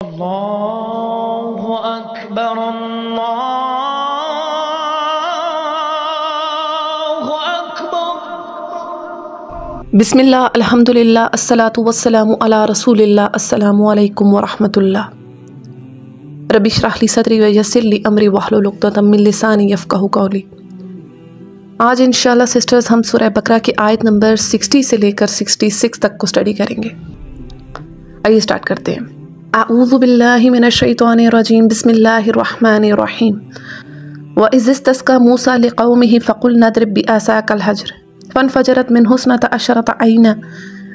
اللہ اکبر اللہ اکبر۔ بسم اللہ، الحمدللہ، الصلاۃ والسلام علی رسول اللہ۔ السلام علیکم ورحمۃ اللہ۔ رب اشرح لی صدری ویسر لی امری واحلل عقدۃ من لسانی یفقہوا قولی۔ آج انشاءاللہ سسٹرز ہم سورہ بقرہ کی آیت نمبر 60 سے لے کر 66 تک کو سٹڈی کریں گے۔ آئیے سٹارٹ کرتے ہیں۔ اعوذ باللہ من الشیطان الرجیم، بسم اللہ الرحمن الرحیم۔ وَإِذِ اسْتَسْقَىٰ مُوسَىٰ لِقَوْمِهِ فَقُلْنَا اضْرِب بِّعَصَاكَ الْحَجَرَ فَانْفَجَرَتْ مِنْهُ اثْنَتَا عَشْرَةَ عَيْنًا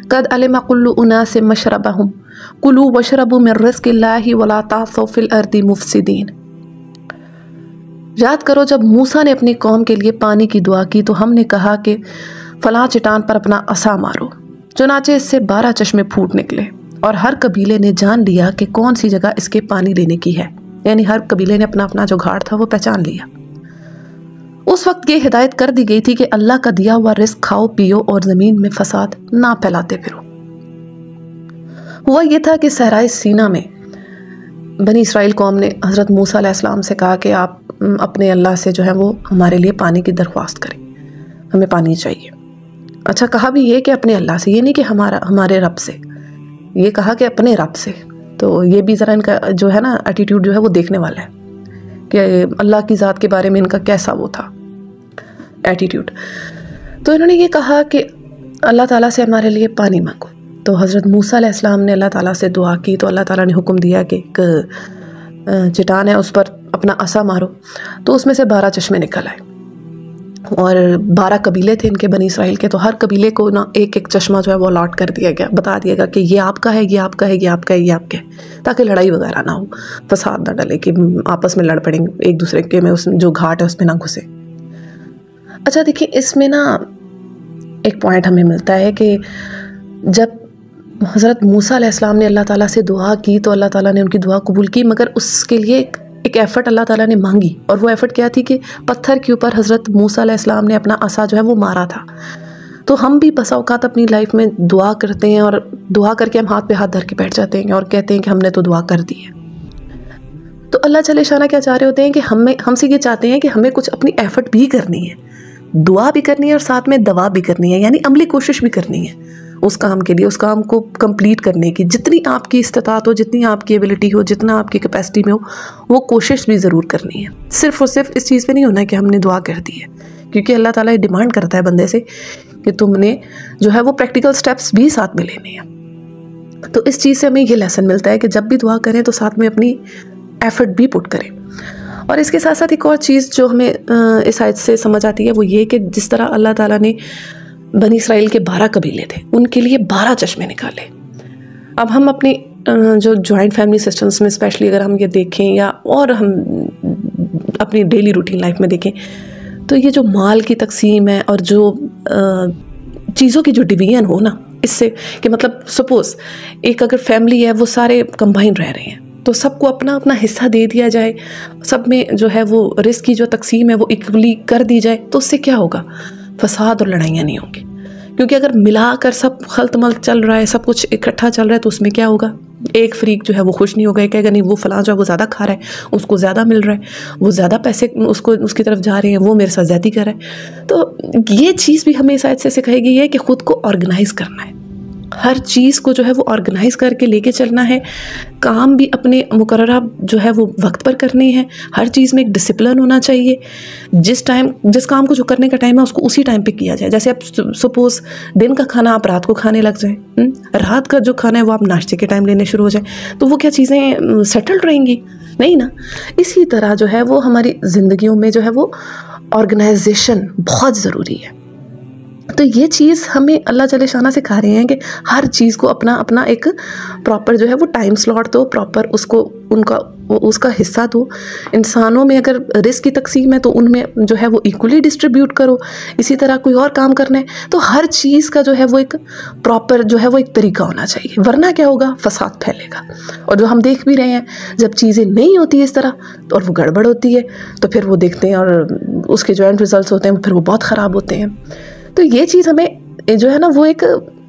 قَدْ عَلِمَ كُلُّ أُنَاسٍ مَّشْرَبَهُمْ كُلُوا وَاشْرَبُوا مِن رِّزْقِ اللَّهِ وَلَا تَعْثَوْا فِي الْأَرْضِ مُفْسِدِينَ۔ یاد کرو جب موسیٰ نے اپنی قوم کے لیے پانی کی دعا کی تو ہم نے کہا کہ فلاں چٹان پر اپنا عصا مارو، چنانچہ اس سے 12 چشمے پھوٹ نکلے، اور ہر قبیلے نے جان لیا کہ کون سی جگہ اس کے پانی لینے کی ہے، یعنی ہر قبیلے نے اپنا اپنا جو گھاٹ تھا وہ پہچان لیا۔ اس وقت یہ ہدایت کر دی گئی تھی کہ اللہ کا دیا ہوا رزق کھاؤ پیو اور زمین میں فساد نہ پھیلاتے پھرو۔ ہوا یہ تھا کہ صحرائے سینا میں بنی اسرائیل قوم نے حضرت موسیٰ علیہ السلام سے کہا کہ آپ اپنے اللہ سے جو ہے وہ ہمارے لیے پانی کی درخواست کریں، ہمیں پانی چاہیے۔ اچھا، کہا بھی یہ کہ اپنے اللہ سے، یہ نہیں کہ ہمارے رب سے، یہ کہا کہ اپنے رب سے۔ تو یہ بھی ذرا ان کا جو ہے نا ایٹیٹیوڈ جو ہے وہ دیکھنے والا ہے کہ اللہ کی ذات کے بارے میں ان کا کیسا وہ تھا ایٹیٹیوڈ۔ تو انہوں نے یہ کہا کہ اللہ تعالیٰ سے ہمارے لیے پانی مانگو۔ تو حضرت موسیٰ علیہ السلام نے اللہ تعالیٰ سے دعا کی تو اللہ تعالیٰ نے حکم دیا کہ ایک چٹان ہے، اس پر اپنا عصا مارو، تو اس میں سے 12 چشمے نکل آئے، اور 12 قبیلے تھے ان کے بنی اسرائیل کے، تو ہر قبیلے کو نا ایک ایک چشمہ جو ہے وہ الاٹ کر دیا گیا، بتا دیا گیا کہ یہ آپ کا ہے، یہ آپ کا ہے، یہ آپ کا ہے، یہ آپ کا ہے، تاکہ لڑائی وغیرہ نہ ہو، فساد نہ ڈلے کہ آپس میں لڑ پڑیں ایک دوسرے کے میں، جو گھاٹ ہے اس میں نہ گھسے۔ اچھا دیکھیں، اس میں نا ایک پوائنٹ ہمیں ملتا ہے کہ جب حضرت موسیٰ علیہ السلام نے اللہ تعالیٰ سے دعا کی تو اللہ تعالیٰ نے ان کی دعا قبول کی، مگر اس کے لیے ایک ایفرٹ اللہ تعالیٰ نے مانگی، اور وہ ایفرٹ کیا تھی کہ پتھر کے اوپر حضرت موسیٰ علیہ السلام نے اپنا عصا جو ہے وہ مارا تھا۔ تو ہم بھی بسا اوقات اپنی لائف میں دعا کرتے ہیں، اور دعا کر کے ہم ہاتھ پہ ہاتھ دھر کے بیٹھ جاتے ہیں اور کہتے ہیں کہ ہم نے تو دعا کر دی ہے۔ تو اللہ جل شانہ کیا چاہ رہے ہوتے ہیں کہ ہم سے یہ چاہتے ہیں کہ ہمیں کچھ اپنی ایفرٹ بھی کرنی ہے، دعا بھی کرنی ہے، اور ساتھ میں دوا بھی کرنی ہے، یعنی عملی کوشش بھی کرنی ہے اس کام کے لیے، اس کام کو کمپلیٹ کرنے کی، جتنی آپ کی استطاعت ہو، جتنی آپ کی ایبلٹی ہو، جتنا آپ کی کیپیسٹی میں ہو، وہ کوشش بھی ضرور کرنی ہے۔ صرف اور صرف اس چیز پہ نہیں ہونا ہے کہ ہم نے دعا کر دی ہے، کیونکہ اللہ تعالیٰ یہ ڈیمانڈ کرتا ہے بندے سے کہ تم نے جو ہے وہ پریکٹیکل سٹیپس بھی ساتھ میں لینے ہیں۔ تو اس چیز سے ہمیں یہ لیسن ملتا ہے کہ جب بھی دعا کریں تو ساتھ میں اپنی ایفرٹ بھی پٹ کریں۔ اور اس کے ساتھ ساتھ ایک اور چیز جو ہمیں اس آیت سے سمجھ آتی ہے وہ یہ کہ جس طرح اللہ تعالیٰ نے بنی اسرائیل کے 12 قبیلے تھے، ان کے لیے 12 چشمے نکالے۔ اب ہم اپنی جو جوائنٹ فیملی سسٹمز میں اسپیشلی اگر ہم یہ دیکھیں، یا اور ہم اپنی ڈیلی روٹین لائف میں دیکھیں، تو یہ جو مال کی تقسیم ہے اور جو چیزوں کی جو ڈویژن ہو نا، اس سے کہ مطلب سپوز ایک اگر فیملی ہے وہ سارے کمبائن رہ رہے ہیں تو سب کو اپنا اپنا حصہ دے دیا جائے، سب میں جو ہے وہ رزق کی جو تقسیم ہے وہ ایکولی کر دی جائے، تو اس سے کیا ہوگا؟ فساد اور لڑائیاں نہیں ہوں گی، کیونکہ اگر ملا کر سب خلط ملط چل رہا ہے، سب کچھ اکٹھا چل رہا ہے، تو اس میں کیا ہوگا؟ ایک فریق جو ہے وہ خوش نہیں ہوگا، کہے گا نہیں وہ فلاں جو ہے وہ زیادہ کھا رہا ہے، اس کو زیادہ مل رہا ہے، وہ زیادہ پیسے اس کی طرف جا رہے ہیں، وہ میرے ساتھ زیادتی کر رہا ہے۔ تو یہ چیز بھی ہمیں اس آیت سے سکھائی گئی ہے کہ خود کو آرگنائز کرنا ہے، ہر چیز کو جو ہے وہ آرگنائز کر کے لے کے چلنا ہے، کام بھی اپنے مقررہ جو ہے وہ وقت پر کرنی ہے، ہر چیز میں ایک ڈسپلن ہونا چاہیے، جس کام کو جو کرنے کا ٹائم ہے اس کو اسی ٹائم پہ کیا جائے۔ جیسے اب سپوز دن کا کھانا آپ رات کو کھانے لگ جائیں، رات کا جو کھانا ہے وہ آپ ناشتے کے ٹائم لینے شروع ہو جائیں، تو وہ کیا چیزیں سیٹلڈ رہیں گی؟ نہیں نا۔ اسی طرح جو ہے وہ ہماری زندگیوں میں جو ہے وہ آرگنائزیشن بہت ضروری ہے۔ تو یہ چیز ہمیں اللہ جل شانہ سکھا رہے ہیں کہ ہر چیز کو اپنا اپنا ایک پراپر جو ہے وہ ٹائم سلاٹ دو، پراپر اس کا حصہ دو۔ انسانوں میں اگر رزق کی تقسیم ہے تو ان میں جو ہے وہ ایکولی ڈسٹریبیوٹ کرو، اسی طرح کوئی اور کام کرنا ہے تو ہر چیز کا جو ہے وہ ایک پراپر جو ہے وہ ایک طریقہ ہونا چاہیے، ورنہ کیا ہوگا؟ فساد پھیلے گا۔ اور جو ہم دیکھ بھی رہے ہیں جب چیزیں نہیں ہوتی اس طرح اور وہ گڑبڑ ہوتی ہے تو پھر وہ دیکھتے ہیں اور اس کے جو اینڈ ریزلٹس ہوتے ہیں پھر وہ بہت خراب ہوتے ہیں۔ تو یہ چیز ہمیں جو ہے نا وہ ایک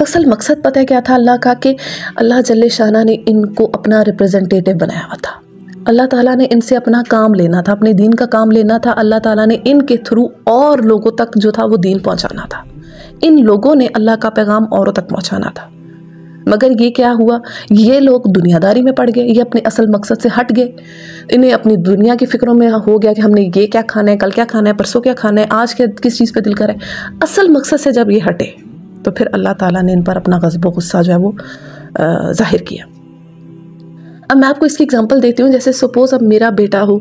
اصل مقصد پتہ ہے کیا تھا اللہ کا؟ کہ اللہ جل شانہ نے ان کو اپنا ریپریزنٹیٹیو بنایا ہوا تھا. اللہ تعالیٰ نے ان سے اپنا کام لینا تھا، اپنے دین کا کام لینا تھا. اللہ تعالیٰ نے ان کے تھرو اور لوگوں تک جو تھا وہ دین پہنچانا تھا. ان لوگوں نے اللہ کا پیغام اوروں تک پہنچانا تھا. مگر یہ کیا ہوا؟ یہ لوگ دنیا داری میں پڑ گئے، یہ اپنے اصل مقصد سے ہٹ گئے. انہیں اپنی دنیا کی فکروں میں ہو گیا کہ ہم نے یہ کیا کھانا ہے، کل کیا کھانا ہے، پرسوں کیا کھانا ہے، آج کس چیز پہ دل کرے. اصل مقصد سے جب یہ ہٹے تو پھر اللہ تعالیٰ نے ان پر اپنا غضب و غصہ جو ہے وہ ظاہر کیا. اب میں آپ کو اس کی اگزامپل دیتی ہوں. جیسے سپوز اب میرا بیٹا ہو،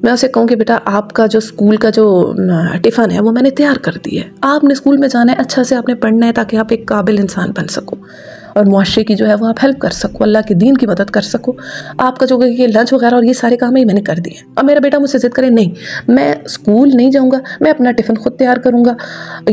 میں اسے کہوں کہ بیٹا آپ کا جو اسکول کا جو ٹفن ہے وہ میں نے تیار کر دی ہے، آپ نے اسکول میں جانا ہے، اچھا سے آپ نے پڑھنا ہے تاکہ آپ ایک قابل انسان بن سکو اور معاشرے کی جو ہے وہ آپ ہیلپ کر سکو، اللہ کے دین کی مدد کر سکو. آپ کا جو یہ لنچ وغیرہ اور یہ سارے کام ہے میں نے کر دیے. اب میرا بیٹا مجھ سے ضد کرے نہیں میں اسکول نہیں جاؤں گا، میں اپنا ٹفن خود تیار کروں گا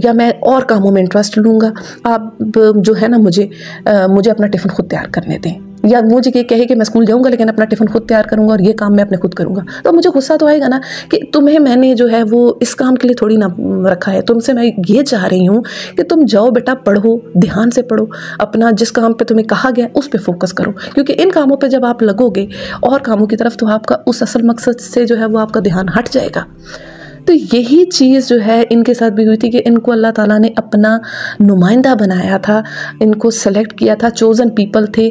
یا میں اور کاموں میں انٹرسٹ لوں گا، آپ جو ہے نا مجھے اپنا ٹفن خود تیار کرنے دیں، یا مجھے یہ کہے کہ میں اسکول جاؤں گا لیکن اپنا ٹفن خود تیار کروں گا اور یہ کام میں اپنے خود کروں گا. تو مجھے غصہ تو آئے گا نا کہ تمہیں میں نے جو ہے وہ اس کام کے لیے تھوڑی نہ رکھا ہے. تم سے میں یہ چاہ رہی ہوں کہ تم جاؤ بیٹا پڑھو، دھیان سے پڑھو، اپنا جس کام پہ تمہیں کہا گیا اس پہ فوکس کرو، کیونکہ ان کاموں پہ جب آپ لگو گے اور کاموں کی طرف تو آپ کا اس اصل مقصد سے جو ہے وہ آپ کا دھیان ہٹ جائے گا. تو یہی چیز جو ہے ان کے ساتھ بھی ہوئی تھی کہ ان کو اللہ تعالیٰ نے اپنا نمائندہ بنایا تھا، ان کو سلیکٹ کیا تھا، چوزن پیپل تھے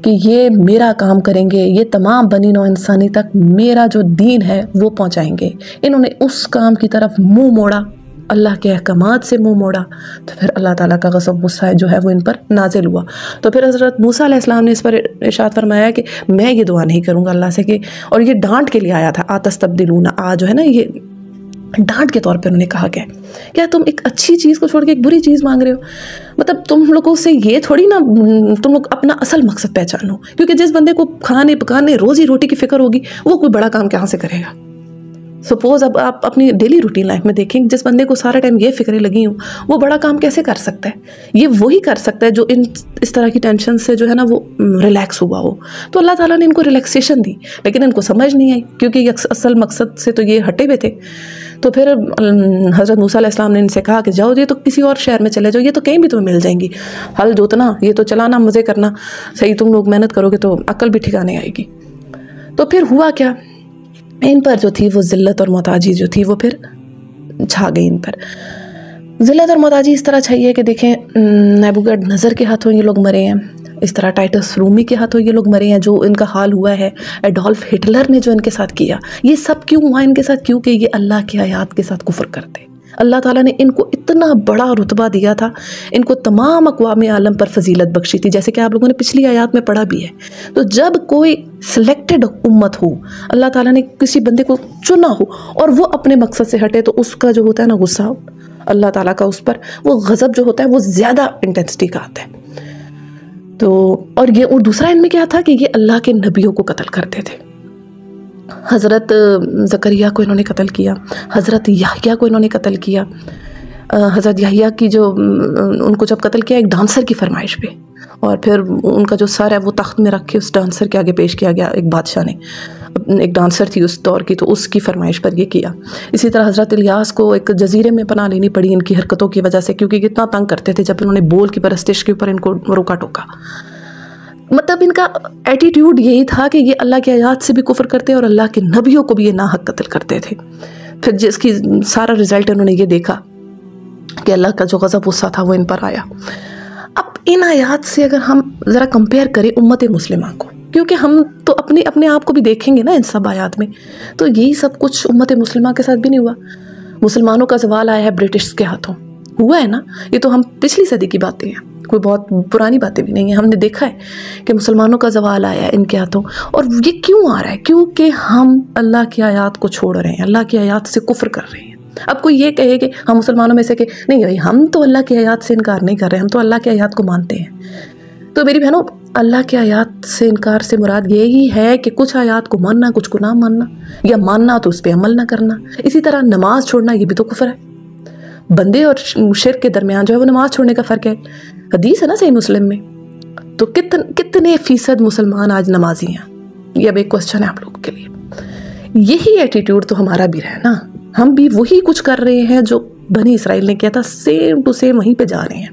کہ یہ میرا کام کریں گے، یہ تمام بنی نوع انسانی تک میرا جو دین ہے وہ پہنچائیں گے. انہوں نے اس کام کی طرف منہ موڑا، اللہ کے احکامات سے منہ موڑا، تو پھر اللہ تعالیٰ کا غضب غصہ جو ہے وہ ان پر نازل ہوا. تو پھر حضرت موسیٰ علیہ السلام نے اس پر ارشاد فرمایا کہ میں یہ دعا نہیں کروں گا اللہ سے کہ، اور یہ ڈانٹ کے لیے آیا تھا، آتستبدلون، جو ہے نا یہ ڈانٹ کے طور پہ انہوں نے کہا کیا تم ایک اچھی چیز کو چھوڑ کے ایک بری چیز مانگ رہے ہو؟ مطلب تم لوگوں سے یہ تھوڑی نا تم لوگ اپنا اصل مقصد پہچانو، کیونکہ جس بندے کو کھانے پکانے روزی روٹی کی فکر ہوگی وہ کوئی بڑا کام کہاں سے کرے گا. سپوز اب آپ اپنی ڈیلی روٹین لائف میں دیکھیں، جس بندے کو سارا ٹائم یہ فکریں لگی ہوں وہ بڑا کام کیسے کر سکتا ہے؟ یہ وہی کر سکتا ہے جو اس طرح کی ٹینشن سے جو ہے نا وہ ریلیکس ہوا ہو. تو اللہ تعالیٰ نے ان کو ریلیکسیشن دی، لیکن ان کو سمجھ نہیں آئی کیونکہ یہ اصل مقصد سے تو یہ ہٹے ہوئے تھے. تو پھر حضرت موسیٰ علیہ السلام نے ان سے کہا کہ جاؤ، یہ تو کسی اور شہر میں چلے جاؤ، یہ تو کہیں بھی تمہیں مل جائیں گی، ہل جوتنا، یہ تو چلانا، مزے کرنا، صحیح تم لوگ محنت کرو گے تو عقل بھی ٹھکانے آئے گی. تو پھر ہوا کیا، ان پر جو تھی وہ ذلت اور محتاجی جو تھی وہ پھر چھا گئی. ان پر ذلت اور محتاجی اس طرح چھائی ہے کہ دیکھیں نیبوکڈ نظر کے ہاتھوں یہ لوگ مرے ہیں، اس طرح ٹائٹس رومی کے ہاتھوں یہ لوگ مرے ہیں، جو ان کا حال ہوا ہے ایڈولف ہٹلر نے جو ان کے ساتھ کیا. یہ سب کیوں ہوا ان کے ساتھ؟ کیونکہ یہ اللہ کی آیات کے ساتھ کفر کرتے. اللہ تعالیٰ نے ان کو اتنا بڑا رتبہ دیا تھا، ان کو تمام اقوام عالم پر فضیلت بخشی تھی، جیسے کہ آپ لوگوں نے پچھلی آیات میں پڑھا بھی ہے. تو جب کوئی سلیکٹڈ امت ہو، اللہ تعالیٰ نے کسی بندے کو چنا ہو اور وہ اپنے مقصد سے ہٹے، تو اس کا جو ہوتا ہے نا غصہ اللہ تعالیٰ کا اس پر، وہ غضب جو ہوتا ہے وہ زیادہ انٹینسٹی کا آتا ہے. تو اور دوسرا ان میں کیا تھا کہ یہ اللہ کے نبیوں کو قتل کرتے تھے. حضرت زکریا کو انہوں نے قتل کیا، حضرت یحییٰ کو انہوں نے قتل کیا. حضرت یحییٰ کی جو ان کو جب قتل کیا ایک ڈانسر کی فرمائش پہ، اور پھر ان کا جو سر ہے وہ تخت میں رکھ کے اس ڈانسر کے آگے پیش کیا گیا. ایک بادشاہ نے، ایک ڈانسر تھی اس دور کی، تو اس کی فرمائش پر یہ کیا. اسی طرح حضرت الیاس کو ایک جزیرے میں پناہ لینی پڑی ان کی حرکتوں کی وجہ سے، کیونکہ اتنا تنگ کرتے تھے جب انہوں نے بول کی پرستش کے اوپر ان کو روکا ٹوکا. مطلب ان کا ایٹیٹیوڈ یہی تھا کہ یہ اللہ کی آیات سے بھی کفر کرتے اور اللہ کے نبیوں کو بھی یہ ناحق قتل کرتے تھے. پھر جس کی سارا رزلٹ انہوں نے یہ دیکھا کہ اللہ کا جو غضب غصہ تھا وہ ان پر آیا. اب ان آیات سے اگر ہم ذرا کمپیئر کریں امت مسلمہ کو، کیونکہ ہم تو اپنے آپ کو بھی دیکھیں گے نا ان سب آیات میں، تو یہی سب کچھ امت مسلمہ کے ساتھ بھی نہیں ہوا. مسلمانوں کا زوال آیا ہے برٹش کے ہاتھوں، ہوا ہے نا. یہ تو ہم پچھلی صدی کی باتیں ہیں، کوئی بہت پرانی باتیں بھی نہیں ہیں. ہم نے دیکھا ہے کہ مسلمانوں کا زوال آیا ہے ان کے ہاتھوں. اور یہ کیوں آ رہا ہے؟ کیونکہ ہم اللہ کی آیات کو چھوڑ رہے ہیں، اللہ کی آیات سے کفر کر رہے ہیں. اب کوئی یہ کہے کہ ہم مسلمانوں میں سے کہ نہیں بھائی ہم تو اللہ کی آیات سے انکار نہیں کر رہے، ہم تو اللہ کی آیات کو مانتے ہیں. تو میری بہنوں، اللہ کی آیات سے انکار سے مراد یہی ہے کہ کچھ آیات کو ماننا، کچھ کو نہ ماننا، یا ماننا تو اس پہ عمل نہ کرنا. اسی طرح نماز چھوڑنا یہ بھی تو کفر ہے. بندے اور شرک کے درمیان جو ہے وہ نماز چھوڑنے کا فرق ہے. حدیث ہے نا صحیح مسلم میں. تو کتنے فیصد مسلمان آج نمازی ہیں؟ یہ اب ایک کوسچن ہے آپ لوگوں کے لیے. یہی ایٹیٹیوڈ تو ہمارا بھی رہا نا، ہم بھی وہی کچھ کر رہے ہیں جو بنی اسرائیل نے کیا تھا، سیم ٹو سیم وہیں پہ جا رہے ہیں.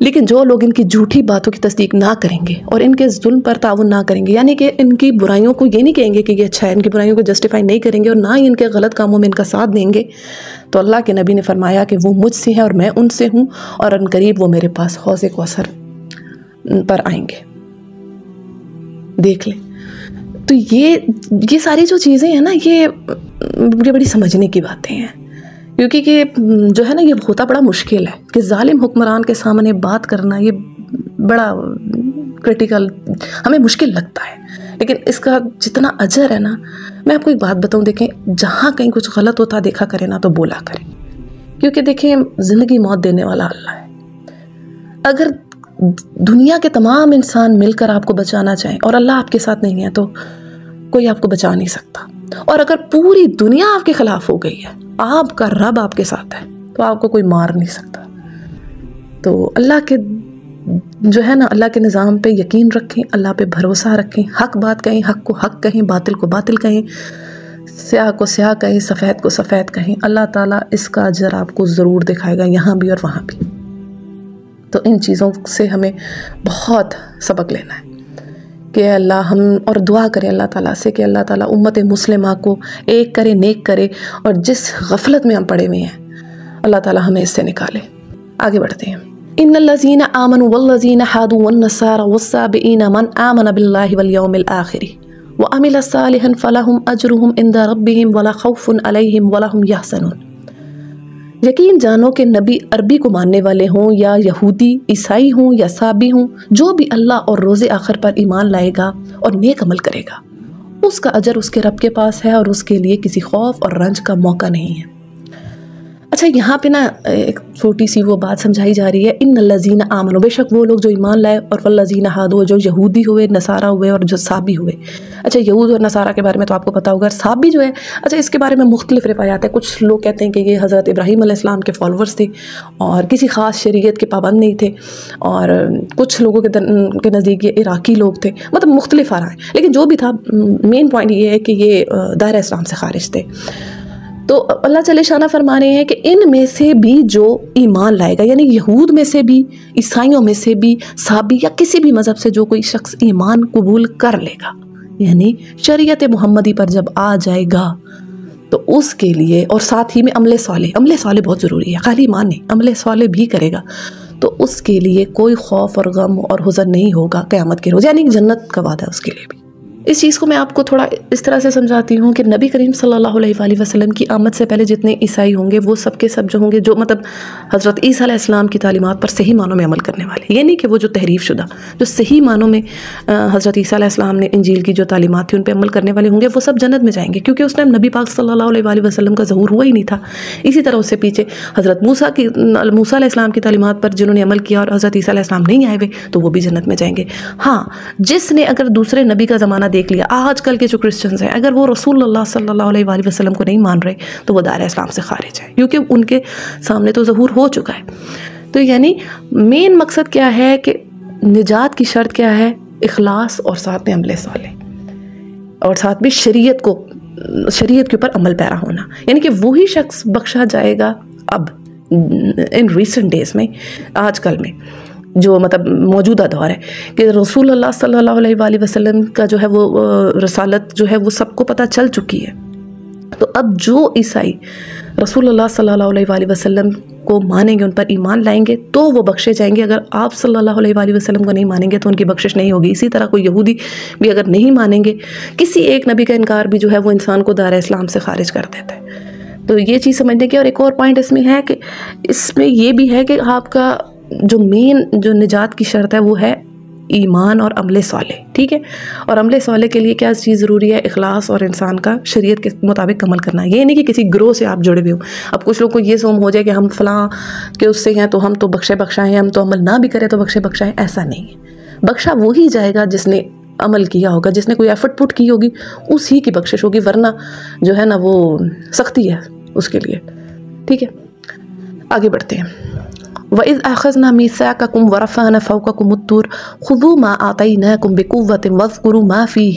لیکن جو لوگ ان کی جھوٹی باتوں کی تصدیق نہ کریں گے اور ان کے ظلم پر تعاون نہ کریں گے، یعنی کہ ان کی برائیوں کو یہ نہیں کہیں گے کہ یہ اچھا ہے، ان کی برائیوں کو جسٹیفائی نہیں کریں گے اور نہ ہی ان کے غلط کاموں میں ان کا ساتھ دیں گے، تو اللہ کے نبی نے فرمایا کہ وہ مجھ سے ہیں اور میں ان سے ہوں، اور ان قریب وہ میرے پاس حوض کوثر پر آئیں گے۔ دیکھ لیں، تو یہ ساری جو چیزیں ہیں نا، یہ بڑی سمجھنے کی باتیں ہیں، کیونکہ کہ جو ہے نا یہ ہوتا بڑا مشکل ہے کہ ظالم حکمران کے سامنے بات کرنا، یہ بڑا کرٹیکل، ہمیں مشکل لگتا ہے، لیکن اس کا جتنا اجر ہے نا، میں آپ کو ایک بات بتاؤں، دیکھیں جہاں کہیں کچھ غلط ہوتا دیکھا کرے نا تو بولا کریں، کیونکہ دیکھیں زندگی موت دینے والا اللہ ہے۔ اگر دنیا کے تمام انسان مل کر آپ کو بچانا چاہیں اور اللہ آپ کے ساتھ نہیں ہے تو کوئی آپ کو بچا نہیں سکتا، اور اگر پوری دنیا آپ کے خلاف ہو گئی ہے، آپ کا رب آپ کے ساتھ ہے، تو آپ کو کوئی مار نہیں سکتا۔ تو اللہ کے جو ہے نا، اللہ کے نظام پہ یقین رکھیں، اللہ پہ بھروسہ رکھیں، حق بات کہیں، حق کو حق کہیں، باطل کو باطل کہیں، سیاہ کو سیاہ کہیں، سفید کو سفید کہیں، اللہ تعالیٰ اس کا اجر آپ کو ضرور دکھائے گا، یہاں بھی اور وہاں بھی۔ تو ان چیزوں سے ہمیں بہت سبق لینا ہے کہ اللہ ہم، اور دعا کریں اللہ تعالیٰ سے کہ اللہ تعالیٰ امت مسلمہ کو ایک کرے، نیک کرے، اور جس غفلت میں ہم پڑے ہوئے ہیں اللہ تعالیٰ ہمیں اس سے نکالے۔ آگے بڑھتے ہیں۔ ان الذین آمنوا والذین ہادوا والنصارى والصابئین من آمن باللہ والیوم الآخر وعمل صالحا فلہم اجرہم عند ربہم ولا خوف علیہم ولا ہم یحزنون۔ یقین جانو کہ نبی عربی کو ماننے والے ہوں یا یہودی، عیسائی ہوں یا صابی ہوں، جو بھی اللہ اور روز آخر پر ایمان لائے گا اور نیک عمل کرے گا، اس کا اجر اس کے رب کے پاس ہے اور اس کے لیے کسی خوف اور رنج کا موقع نہیں ہے۔ اچھا، یہاں پہ نا ایک چھوٹی سی وہ بات سمجھائی جا رہی ہے، ان الذین آمنوا، بے شک وہ لوگ جو ایمان لائے، اور والذین ہادوا، جو یہودی ہوئے، نصارہ ہوئے، اور جو صابی ہوئے۔ اچھا، یہود اور نصارہ کے بارے میں تو آپ کو پتہ ہوگا۔ صابی جو ہے، اچھا اس کے بارے میں مختلف روایات ہیں۔ کچھ لوگ کہتے ہیں کہ یہ حضرت ابراہیم علیہ السلام کے فالورز تھے اور کسی خاص شریعت کے پابند نہیں تھے، اور کچھ لوگوں کے نزدیک یہ عراقی لوگ تھے، مطلب مختلف آ رہا ہے، لیکن جو بھی تھا مین پوائنٹ یہ ہے کہ یہ دائرہ اسلام سے خارج تھے۔ تو اللہ جل شانہ فرما رہے ہیں کہ ان میں سے بھی جو ایمان لائے گا، یعنی یہود میں سے بھی، عیسائیوں میں سے بھی، صابی یا کسی بھی مذہب سے جو کوئی شخص ایمان قبول کر لے گا، یعنی شریعت محمدی پر جب آ جائے گا، تو اس کے لیے، اور ساتھ ہی میں عمل صالح بہت ضروری ہے، خالی ایمان نہیں، عمل صالح بھی کرے گا، تو اس کے لیے کوئی خوف اور غم اور حزن نہیں ہوگا قیامت کے روز، یعنی جنت کا وعدہ ہے اس کے لیے بھی۔ اس چیز کو میں آپ کو تھوڑا اس طرح سے سمجھاتی ہوں کہ نبی کریم صلی اللہ علیہ وآلہ وسلم کی آمد سے پہلے جتنے عیسائی ہوں گے، وہ سب کے سب جو ہوں گے، جو مطلب حضرت عیسیٰ علیہ السلام کی تعلیمات پر صحیح معنوں میں عمل کرنے والے، یہ نہیں کہ وہ جو تحریف شدہ، جو صحیح معنوں میں حضرت عیسیٰ علیہ السلام نے انجیل کی جو تعلیمات تھی ان پہ عمل کرنے والے ہوں گے، وہ سب جنت میں جائیں گے، کیونکہ اس ٹائم نبی پاک صلی اللہ علیہ وآلہ وسلم کا ظہور ہوا ہی نہیں تھا۔ اسی طرح اس سے پیچھے حضرت موسیٰ علیہ السلام کی تعلیمات پر جنہوں نے عمل کیا اور حضرت عیسیٰ علیہ السلام نہیں آئے ہوئے، تو وہ بھی جنت میں جائیں گے۔ ہاں، جس نے اگر دوسرے نبی کا زمانہ دیکھ لیا، آج کل کے جو کرسچنز ہیں، اگر وہ رسول اللہ صلی اللہ علیہ وآلہ وسلم کو نہیں مان رہے تو وہ دائرہ اسلام سے خارج ہے، کیونکہ ان کے سامنے تو ظہور ہو چکا ہے۔ تو یعنی مین مقصد کیا ہے کہ نجات کی شرط کیا ہے؟ اخلاص، اور ساتھ میں عمل صالح، اور ساتھ میں شریعت کے اوپر عمل پیرا ہونا، یعنی کہ وہی شخص بخشا جائے گا اب ان ریسنٹ ڈیز میں، آج کل میں جو مطلب موجودہ دور ہے، کہ رسول اللہ صلی اللہ علیہ وآلہ وسلم کا جو ہے وہ رسالت جو ہے وہ سب کو پتہ چل چکی ہے۔ تو اب جو عیسائی رسول اللہ صلی اللہ علیہ وآلہ وسلم کو مانیں گے، ان پر ایمان لائیں گے، تو وہ بخشے جائیں گے۔ اگر آپ صلی اللہ علیہ وآلہ وسلم کو نہیں مانیں گے تو ان کی بخشش نہیں ہوگی۔ اسی طرح کوئی یہودی بھی اگر نہیں مانیں گے، کسی ایک نبی کا انکار بھی جو ہے وہ انسان کو دائرہ اسلام سے خارج کر دیتا ہے۔ تو یہ چیز سمجھنے کی، اور ایک اور پوائنٹ اس میں ہے کہ اس میں یہ بھی ہے کہ آپ کا جو مین جو نجات کی شرط ہے وہ ہے ایمان اور عمل صالح، ٹھیک ہے؟ اور عمل صالح کے لیے کیا چیز ضروری ہے؟ اخلاص، اور انسان کا شریعت کے مطابق عمل کرنا۔ یہ نہیں کہ کسی گروہ سے آپ جڑے ہوئے ہو۔ اب کچھ لوگ کو یہ سوم ہو جائے کہ ہم فلاں کے اس سے ہیں تو ہم تو بخشائیں ہیں، ہم تو عمل نہ بھی کریں تو بخشائیں، ایسا نہیں ہے۔ بخشا وہی جائے گا جس نے عمل کیا ہوگا، جس نے کوئی ایفرٹ پٹ کی ہوگی، اسی کی بخشش ہوگی، ورنہ جو ہے نا وہ سختی ہے اس کے لیے، ٹھیک ہے؟ آگے بڑھتے ہیں۔ وَإِذْ أَخَذْنَا مِيثَاقَكُمْ وَرَفَعْنَا فَوْقَكُمُ الطُّورَ خُذُوا مَا آتَيْنَاكُمْ بِقُوَّةٍ وَاذْكُرُوا مَا فِيهِ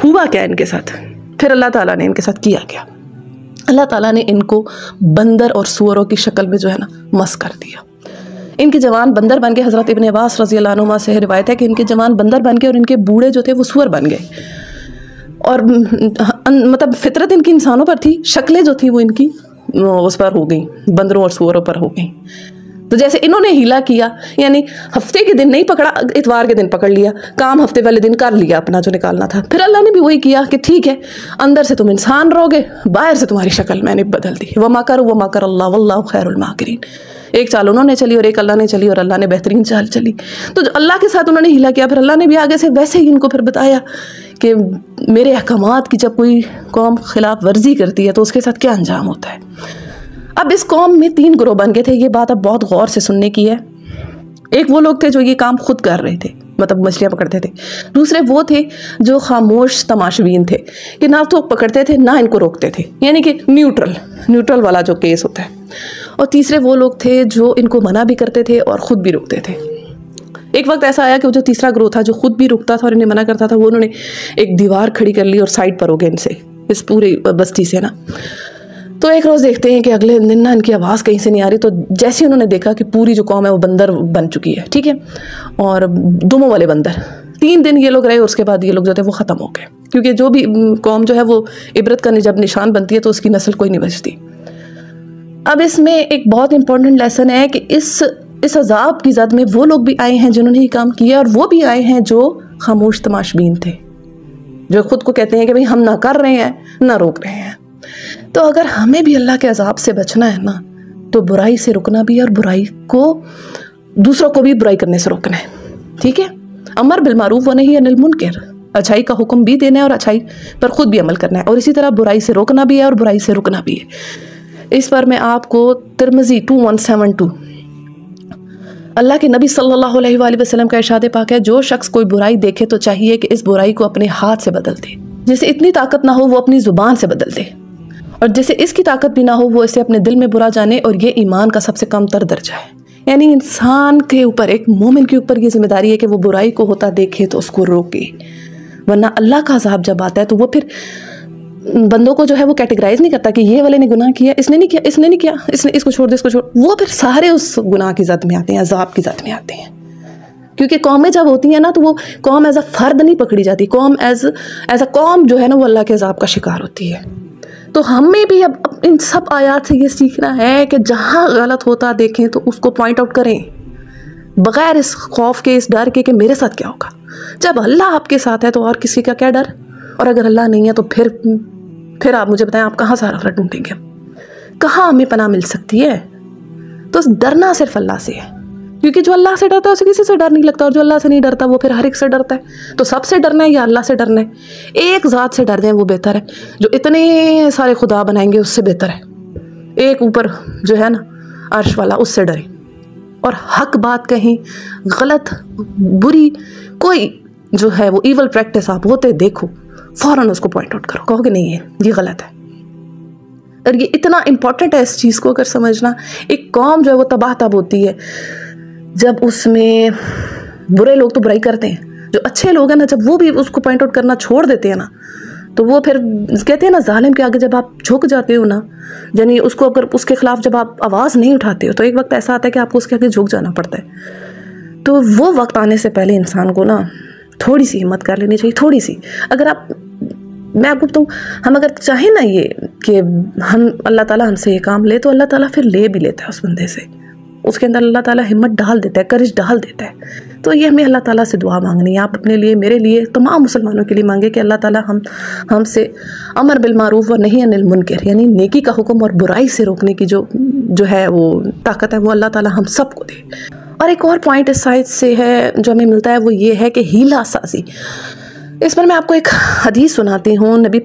ہوا کیا ان کے ساتھ؟ پھر اللہ تعالیٰ نے ان کے ساتھ کیا کیا؟ اللہ تعالیٰ نے ان کو بندر اور سوروں کی شکل میں جو ہے نا مس کر دیا. ان کے جوان بندر بن گئے. حضرت ابن عباس رضی اللہ عنہما سے روایت ہے کہ ان کے جوان بندر بن گئے اور ان کے بوڑھے جو تھے وہ سور بن گئے. اور مطلب فطرت ان کی انسانوں پر تھی، شکلیں جو تھیں وہ ان کی اس پر ہو گئیں، بندروں اور سوروں پر ہو گئیں. تو جیسے انہوں نے ہیلا کیا، یعنی ہفتے کے دن نہیں پکڑا، اتوار کے دن پکڑ لیا، کام ہفتے والے دن کر لیا اپنا جو نکالنا تھا. پھر اللہ نے بھی وہی کیا کہ ٹھیک ہے اندر سے تم انسان رہو گے، باہر سے تمہاری شکل میں نے بدل دی. وَمَكَرُوا وَمَكَرَ اللَّهُ وَاللَّهُ خَيْرُ الْمَاكِرِينَ. ایک چال انہوں نے چلی اور ایک اللہ نے چلی، اور اللہ نے بہترین چال چلی. تو جو اللہ کے ساتھ انہوں نے ہیلا کیا، پھر اللہ نے بھی آگے سے ویسے ہی ان کو پھر بتایا کہ میرے احکامات کی جب کوئی قوم خلاف ورزی کرتی ہے تو اس کے ساتھ کیا انجام ہوتا ہے. اب اس قوم میں 3 گروہ بن گئے تھے. یہ بات اب بہت غور سے سننے کی ہے. ایک وہ لوگ تھے جو یہ کام خود کر رہے تھے، مطلب مچھلیاں پکڑتے تھے. دوسرے وہ تھے جو خاموش تماشبین تھے کہ نہ تو پکڑتے تھے نہ ان کو روکتے تھے، یعنی کہ نیوٹرل والا جو کیس ہوتا ہے. اور تیسرے وہ لوگ تھے جو ان کو منع بھی کرتے تھے اور خود بھی روکتے تھے. ایک وقت ایسا آیا کہ وہ جو تیسرا گروہ تھا جو خود بھی رکتا تھا اور انہیں منع کرتا تھا، وہ انہوں نے ایک دیوار کھڑی کر لی اور سائڈ پر ہو گئے ان سے، اس پوری بستی سے نا. تو ایک روز دیکھتے ہیں کہ اگلے دن نا ان کی آواز کہیں سے نہیں آ رہی. تو جیسے انہوں نے دیکھا کہ پوری جو قوم ہے وہ بندر بن چکی ہے، ٹھیک ہے، اور دموں والے بندر. 3 دن یہ لوگ رہے اور اس کے بعد یہ لوگ جو تھے وہ ختم ہو گئے، کیونکہ جو بھی قوم جو ہے وہ عبرت کا جب نشان بنتی ہے تو اس کی نسل کوئی نہیں بچتی. اب اس میں ایک بہت امپورٹنٹ لیسن ہے کہ اس عذاب کی زد میں وہ لوگ بھی آئے ہیں جنہوں نے یہ کام کیا، اور وہ بھی آئے ہیں جو خاموش تماشبین تھے، جو خود کو کہتے ہیں کہ بھئی ہم نہ کر رہے ہیں نہ روک رہے ہیں. تو اگر ہمیں بھی اللہ کے عذاب سے بچنا ہے نا تو برائی سے رکنا بھی ہے، اور برائی کو دوسروں کو بھی برائی کرنے سے روکنا ہے. ٹھیک ہے، امر بالمعروف و نہی عن المنکر، اچھائی کا حکم بھی دینا ہے اور اچھائی پر خود بھی عمل کرنا ہے، اور اسی طرح برائی سے روکنا بھی ہے اور برائی سے رکنا بھی ہے. اس پر میں آپ کو ترمذی 2172 اللہ کے نبی صلی اللہ علیہ وآلہ وسلم کا ارشاد پاک ہے، جو شخص کوئی برائی دیکھے تو چاہیے کہ اس برائی کو اپنے ہاتھ سے بدل دے. جسے اتنی طاقت نہ ہو وہ اپنی زبان سے بدل دے، اور جسے اس کی طاقت بھی نہ ہو وہ اسے اپنے دل میں برا جانے، اور یہ ایمان کا سب سے کم تر درجہ ہے. یعنی انسان کے اوپر، ایک مومن کے اوپر یہ ذمہ داری ہے کہ وہ برائی کو ہوتا دیکھے تو اس کو روکے، ورنہ اللہ کا عذاب جب آتا ہے تو وہ پھر بندوں کو جو ہے وہ کیٹیگرائز نہیں کرتا کہ یہ والے نے گناہ کیا، اس نے نہیں کیا، اس نے نہیں کیا، اس کو چھوڑ دے، اس کو چھوڑ. وہ پھر سارے اس گناہ کی زد میں آتے ہیں، عذاب کی زد میں آتے ہیں. کیونکہ قومیں جب ہوتی ہیں نا تو وہ قوم ایز اے فرد نہیں پکڑی جاتی، قوم ایز اے قوم جو ہے نا وہ اللہ کے عذاب کا شکار ہوتی ہے. تو ہمیں بھی اب ان سب آیات سے یہ سیکھنا ہے کہ جہاں غلط ہوتا دیکھیں تو اس کو پوائنٹ آؤٹ کریں، بغیر اس خوف کے، اس ڈر کے کہ میرے ساتھ کیا ہوگا. جب اللہ آپ کے ساتھ ہے تو اور کسی کا کیا ڈر، اور اگر اللہ نہیں ہے تو پھر آپ مجھے بتائیں آپ کہاں سہارا ڈھونڈیں گے، کہاں ہمیں پناہ مل سکتی ہے. تو ڈرنا صرف اللہ سے ہے، کیونکہ جو اللہ سے ڈرتا ہے اسے کسی سے ڈر نہیں لگتا، اور جو اللہ سے نہیں ڈرتا وہ پھر ہر ایک سے ڈرتا ہے. تو سب سے ڈرنا ہے یا اللہ سے ڈرنا ہے؟ ایک ذات سے ڈر جائیں وہ بہتر ہے، جو اتنے سارے خدا بنائیں گے اس سے بہتر ہے ایک اوپر جو ہے نا عرش والا، اس سے ڈریں. اور حق بات کہیں، غلط بری کوئی جو ہے وہ ایول پریکٹس آپ ہوتے دیکھو، فوراً اس کو پوائنٹ آؤٹ کرو، کہو کہ نہیں ہے یہ غلط ہے. اور یہ اتنا امپورٹنٹ ہے اس چیز کو اگر سمجھنا. ایک قوم جو ہے وہ تباہ تب ہوتی ہے جب اس میں برے لوگ تو برائی کرتے ہیں، جو اچھے لوگ ہیں نا جب وہ بھی اس کو پوائنٹ آؤٹ کرنا چھوڑ دیتے ہیں نا تو وہ پھر کہتے ہیں نا ظالم کے آگے جب آپ جھک جاتے ہو نا، یعنی اس کو اگر اس کے خلاف جب آپ آواز نہیں اٹھاتے ہو تو ایک وقت ایسا آتا ہے کہ آپ کو اس کے آگے جھک جانا پڑتا ہے. تو وہ وقت آنے سے پہلے انسان کو نا تھوڑی سی ہمت کر لینی چاہیے، تھوڑی سی. اگر آپ، میں آپ کو بتاؤں، ہم اگر چاہیں نا یہ کہ ہم اللہ تعالیٰ ہم سے یہ کام لے تو اللہ تعالیٰ پھر لے بھی لیتا ہے اس بندے سے، اس کے اندر اللہ تعالیٰ ہمت ڈال دیتا ہے، کرج ڈال دیتا ہے. تو یہ ہمیں اللہ تعالیٰ سے دعا مانگنی ہے. آپ اپنے لیے، میرے لیے، تمام مسلمانوں کے لیے مانگے کہ اللہ تعالیٰ ہم سے امر بالمعروف و نہی عن المنکر، یعنی نیکی کا حکم اور برائی سے روکنے کی جو ہے وہ طاقت ہے وہ اللہ تعالیٰ ہم سب کو دے. اور ایک اور پوائنٹ اس سائد سے ہے جو ہمیں ملتا ہے وہ یہ ہے کہ ہیلا سازی. اس پر میں آپ کو ایک حدیث سناتی ہوں. نبی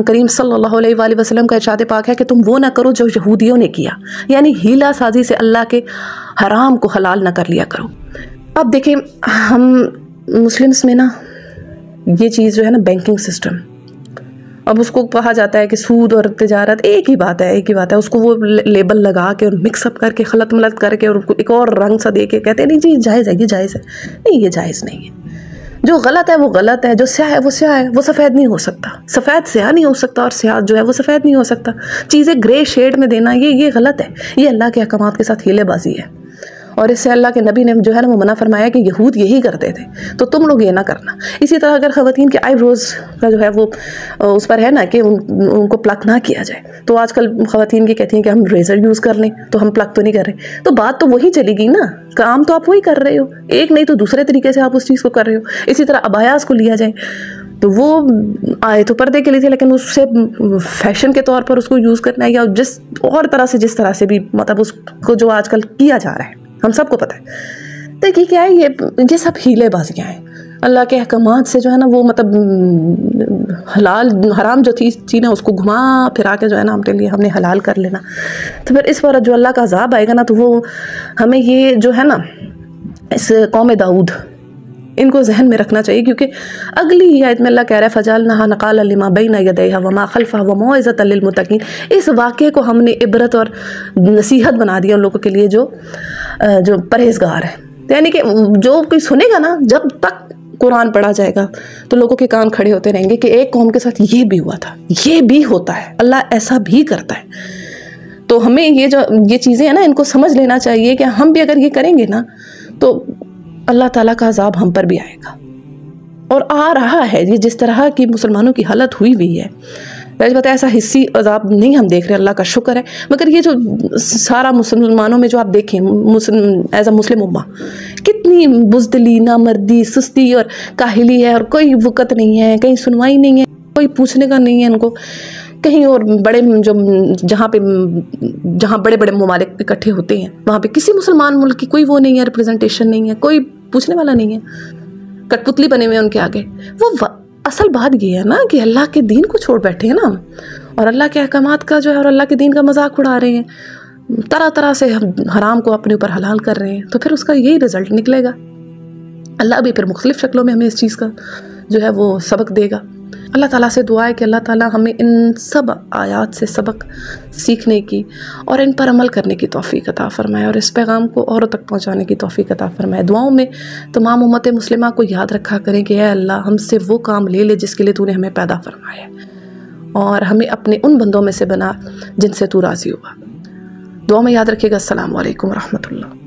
کریم صلی اللہ علیہ وآلہ وسلم کا ارشاد پاک ہے کہ تم وہ نہ کرو جو یہودیوں نے کیا، یعنی ہیلا سازی سے اللہ کے حرام کو حلال نہ کر لیا کرو. اب دیکھیں ہم مسلمس میں نا یہ چیز جو ہے نا بینکنگ سسٹم، اب اس کو کہا جاتا ہے کہ سود اور تجارت ایک ہی بات ہے، ایک ہی بات ہے. اس کو وہ لیبل لگا کے اور مکس اپ کر کے خلط ملط کر کے اور ایک اور رنگ سا دے کے کہتے ہیں نہیں جی جائز ہے، یہ جائز ہے. نہیں، یہ جائز نہیں ہے. جو غلط ہے وہ غلط ہے، جو سیاہ ہے وہ سیاہ ہے، وہ سفید نہیں ہو سکتا، سفید سیاہ نہیں ہو سکتا اور سیاہ جو ہے وہ سفید نہیں ہو سکتا۔ چیزیں گرے شیڈ میں دینا یہ غلط ہے، یہ اللہ کے احکامات کے ساتھ ہیلے بازی ہے، اور اس سے اللہ کے نبی نے جو ہے نا وہ منع فرمایا کہ یہود یہی کرتے تھے، تو تم لوگ یہ نہ کرنا۔ اسی طرح اگر خواتین کے آئی بروز کا جو ہے وہ اس پر ہے نا کہ ان کو پلک نہ کیا جائے، تو آج کل خواتین کی کہتی ہیں کہ ہم ریزر یوز کر لیں، تو ہم پلک تو نہیں کر رہے، تو بات تو وہی چلی گئی نا، کام تو آپ وہی کر رہے ہو، ایک نہیں تو دوسرے طریقے سے آپ اس چیز کو کر رہے ہو۔ اسی طرح عبایاز کو لیا جائے تو وہ آئے تو پردے کے لیے تھے، لیکن اس سے فیشن کے طور پر اس کو یوز کرنا ہے، یا جس طرح سے بھی مطلب اس کو جو آج کل کیا جا رہا ہے ہم سب کو پتہ ہے۔ دیکھیے کیا ہے، یہ سب ہیلے بازیاں ہیں اللہ کے احکامات سے جو ہے نا وہ مطلب حلال حرام جو تھی نا اس کو گھما پھرا کے جو ہے نا ہم نے حلال کر لینا، تو پھر اس پر جو اللہ کا عذاب آئے گا نا، تو وہ ہمیں یہ جو ہے نا اس قوم داؤد ان کو ذہن میں رکھنا چاہیے، کیونکہ اگلی ہی آیت میں اللہ کہہ رہا ہے فَجَعَلْنَاهَا نَقَالًا لِمَا بَيْنَ يَدَيْهَا وَمَا خَلْفَهَا وَمَوْعِظَةً لِّلْمُتَّقِينَ۔ اس واقعے کو ہم نے عبرت اور نصیحت بنا دیا ان لوگوں کے لیے جو پرہیزگار ہے، یعنی کہ جو کوئی سنے گا نا، جب تک قرآن پڑھا جائے گا تو لوگوں کے کان کھڑے ہوتے رہیں گے کہ ایک قوم کے ساتھ یہ بھی ہوا تھا، یہ بھی ہوتا ہے، اللہ ایسا بھی کرتا ہے۔ تو ہمیں یہ چیزیں ہیں نا ان کو سمجھ لینا چاہیے کہ ہم بھی اگر یہ کریں گے نا تو اللہ تعالیٰ کا عذاب ہم پر بھی آئے گا، اور آ رہا ہے۔ یہ جس طرح کی مسلمانوں کی حالت ہوئی ہے، ویسے بتا ایسا حصی عذاب نہیں ہم دیکھ رہے، اللہ کا شکر ہے، مگر یہ جو سارا مسلمانوں میں جو آپ دیکھیں ایز اے مسلم امہ کتنی بزدلی، نامردی، سستی اور کاہلی ہے، اور کوئی وقت نہیں ہے، کہیں سنوائی نہیں ہے، کوئی پوچھنے کا نہیں ہے ان کو، کہیں اور جہاں بڑے بڑے ممالک اکٹھے ہوتے ہیں وہاں پہ کسی مسلمان ملک کی کوئی وہ نہیں ہے، ریپریزنٹیشن نہیں ہے، کوئی پوچھنے والا نہیں ہے، کٹ پتلی بنے ہوئے ان کے آگے۔ وہ اصل بات یہ ہے نا کہ اللہ کے دین کو چھوڑ بیٹھے ہیں نا ہم، اور اللہ کے احکامات کا جو ہے اور اللہ کے دین کا مذاق اڑا رہے ہیں، طرح طرح سے حرام کو اپنے اوپر حلال کر رہے ہیں، تو پھر اس کا یہی رزلٹ نکلے گا۔ اللہ بھی پھر مختلف شکلوں میں ہمیں اس چیز کا جو ہے وہ سبق دے گا۔ اللہ تعالیٰ سے دعا ہے کہ اللہ تعالیٰ ہمیں ان سب آیات سے سبق سیکھنے کی اور ان پر عمل کرنے کی توفیق عطا فرمائے، اور اس پیغام کو اوروں تک پہنچانے کی توفیق عطا فرمائے۔ دعاؤں میں تمام امت مسلمہ کو یاد رکھا کریں کہ اے اللہ ہم سے وہ کام لے جس کے لیے تو نے ہمیں پیدا فرمایا ہے، اور ہمیں اپنے ان بندوں میں سے بنا جن سے تو راضی ہوا۔ دعا میں یاد رکھیے گا۔ السلام علیکم ورحمۃ اللہ۔